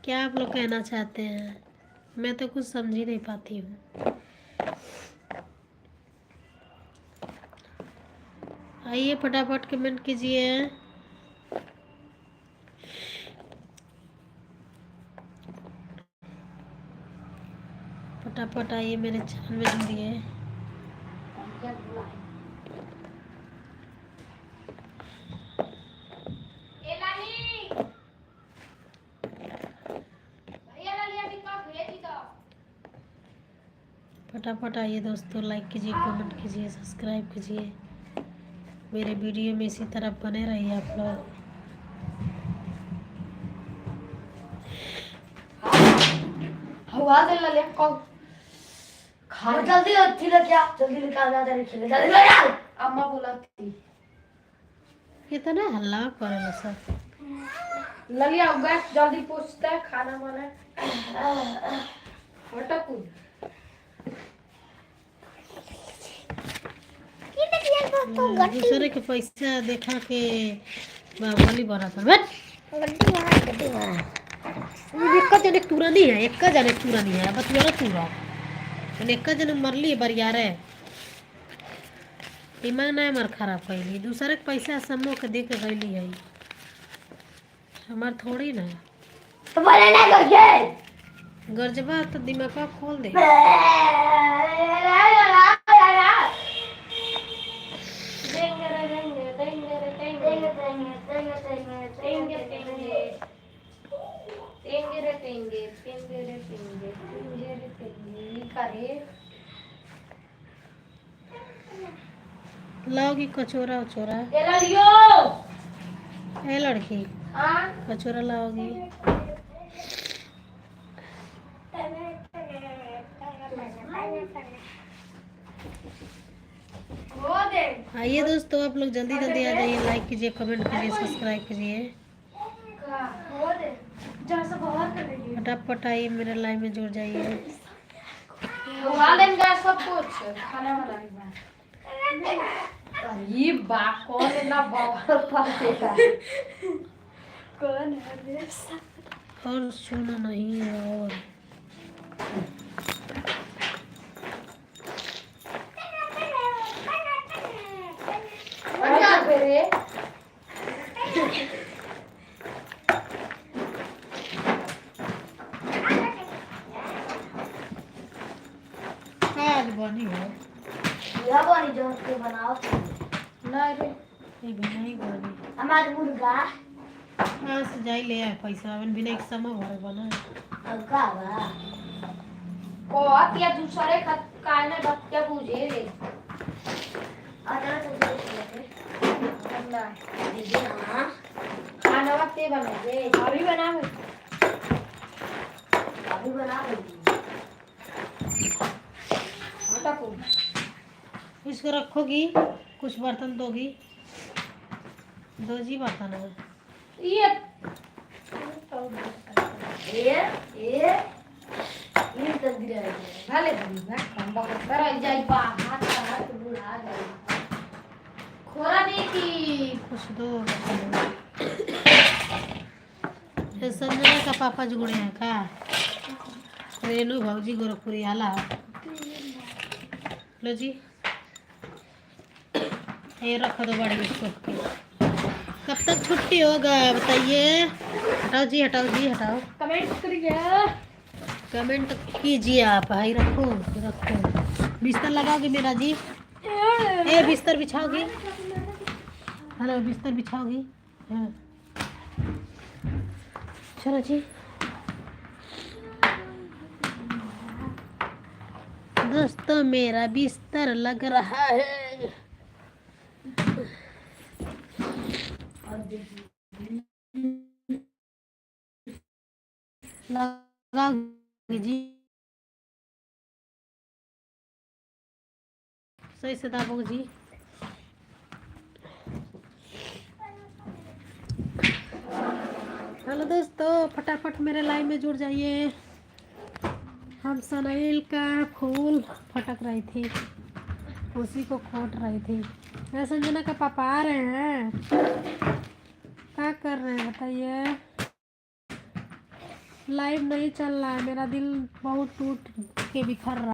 क्या आप लोग कहना चाहते हैं? मैं तो कुछ समझ ही नहीं पाती हूँ। आइए फटाफट कमेंट कीजिए। फटाफट आइए मेरे चैनल में जुड़िए। फटाफट आइए दोस्तों, लाइक कीजिए, कमेंट कीजिए, सब्सक्राइब कीजिए। मेरे वीडियो में इसी तरह बने रहिए आप लोग। हवा दे ले कौन खा जल्दी अच्छी लगे आप जल्दी निकाल जा रहे खेले जल्दी ले यार अम्मा बुलाती कितना हल्ला कर रहे सब। ललिया गैस जल्दी पूछता है खाना बना हटा कूद दूसरे के पैसा देखा के बाहुबली बना था। बट एक जने टूरा नहीं है, एक जने टूरा नहीं है, बस मेरा टूरा एक जने मरली बरिया रे दिमाग ना मर खराब कैली। दूसरे के पैसा समूह के दे के गईली है, हमार थोड़ी ना गरजबा तो दिमाग खोल दे। लाओगी कचोरा उचोरा? ए लड़की कचोरा लाओगी? आइए दोस्तों, आप लोग जल्दी जल्दी आ जाइए, लाइक कीजिए, कमेंट कीजिए, सब्सक्राइब कीजिए। फटाफट आइए मेरे लाइव में जुड़ जाइए। सब कुछ खाना ये बात कौन ना कौन है और सुना नहीं और बनी है यह बनी जो के बनाओ ना रे ये भी नहीं बनी। हमार मुर्गा हाँ से जाई ले आए पैसा अवन बिना एक समय भरे बना का बा को या दूसरे खत काने बच्चा पूछे रे अरे तो ना दीजिए ना खाना वक्त बना दे अभी बना इसको रखोगी, कुछ बर्तन दोगी? दो जी बर्तन है ये तंदूरी है भले बनी ना कम बहुत बड़ा जाई बा हाथ बुढ़ा जाई खोरा नहीं की कुछ दो। ये संजना का पापा जुड़े हैं का? रेनू भाजी गोरखपुरी आला लो जी, ये रख दो बड़ी बिस्कुट के। कब तक छुट्टी होगा बताइए? हटाओ जी, हटाओ जी, हटाओ। कमेंट करिए, कमेंट कीजिए आप। हाई रखो रखो। बिस्तर लगाओगे मेरा जी? ए बिस्तर बिछाओगी? हेलो बिस्तर बिछाओगी? हाँ चलो जी। दोस्तों मेरा बिस्तर लग रहा है। लगाओगे जी? सही से दाबोगे जी? हेलो दोस्तों, फटाफट मेरे लाइन में जुड़ जाइए। हम सनैल का फूल फटक रही थी, उसी को खोट रही थी। मैं संजना का पापा आ रहे हैं, क्या कर रहे हैं बताइए? लाइव नहीं चल रहा है, मेरा दिल बहुत टूट के बिखर रहा है।